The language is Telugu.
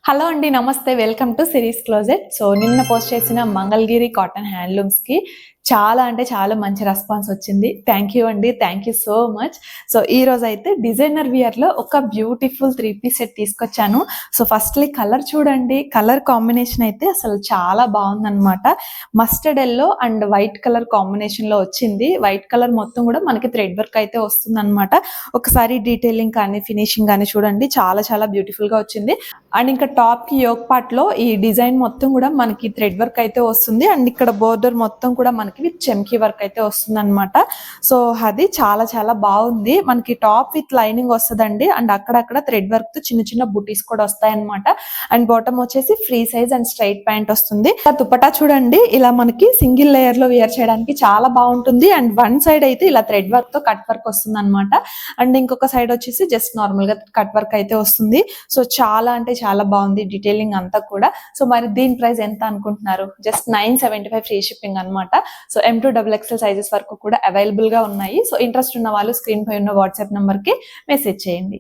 హలో అండి, నమస్తే. Welcome to series closet. So నిన్న పోస్ట్ చేసిన మంగళగిరి కాటన్ హ్యాండ్లూమ్స్ కి చాలా అంటే చాలా మంచి రెస్పాన్స్ వచ్చింది. థ్యాంక్ యూ అండి, thank you so much. So ఈ రోజు అయితే డిజైనర్ వియర్ లో ఒక బ్యూటిఫుల్ 3 పీస్ సెట్ తీసుకొచ్చాను. సో ఫస్ట్లీ కలర్ చూడండి, కలర్ కాంబినేషన్ అయితే అసలు చాలా బాగుందన్నమాట. Mustard yellow and white colour combination లో వచ్చింది. వైట్ కలర్ మొత్తం కూడా మనకి థ్రెడ్ వర్క్ అయితే వస్తుంది అనమాట. ఒకసారి డీటెయిలింగ్ కానీ ఫినిషింగ్ కానీ చూడండి, చాలా చాలా బ్యూటిఫుల్ గా వచ్చింది. అండ్ ఇంకా టాప్ కి యోక్ పార్ట్ లో ఈ డిజైన్ మొత్తం కూడా మనకి థ్రెడ్ వర్క్ అయితే వస్తుంది. అండ్ ఇక్కడ బోర్డర్ మొత్తం కూడా మనకి విత్ చెమ్కీ వర్క్ అయితే వస్తుంది అనమాట. సో అది చాలా చాలా బాగుంది. మనకి టాప్ విత్ లైనింగ్ వస్తుందండి. అండ్ అక్కడక్కడ థ్రెడ్ వర్క్ తో చిన్న చిన్న బుటీస్ కూడా వస్తాయి అనమాట. అండ్ బాటమ్ వచ్చేసి free size and straight pant వస్తుంది. దుపట్టా చూడండి, ఇలా మనకి సింగిల్ లేయర్ లో వేర్ చేయడానికి చాలా బాగుంటుంది. అండ్ వన్ సైడ్ అయితే ఇలా థ్రెడ్ వర్క్ తో కట్ వర్క్ వస్తుంది అనమాట. అండ్ ఇంకొక సైడ్ వచ్చేసి జస్ట్ నార్మల్ గా కట్ వర్క్ అయితే వస్తుంది. సో చాలా అంటే చాలా బాగుంది డీటెయిలింగ్ అంతా కూడా. సో మరి దీని ప్రైస్ ఎంత అనుకుంటున్నారు? జస్ట్ 975 ఫ్రీ షిప్పింగ్ అనమాట. సో M2XXL సైజెస్ వరకు కూడా అవైలబుల్ గా ఉన్నాయి. సో ఇంట్రెస్ట్ ఉన్న వాళ్ళు స్క్రీన్ పై ఉన్న వాట్సాప్ నంబర్ కి మెసేజ్ చేయండి.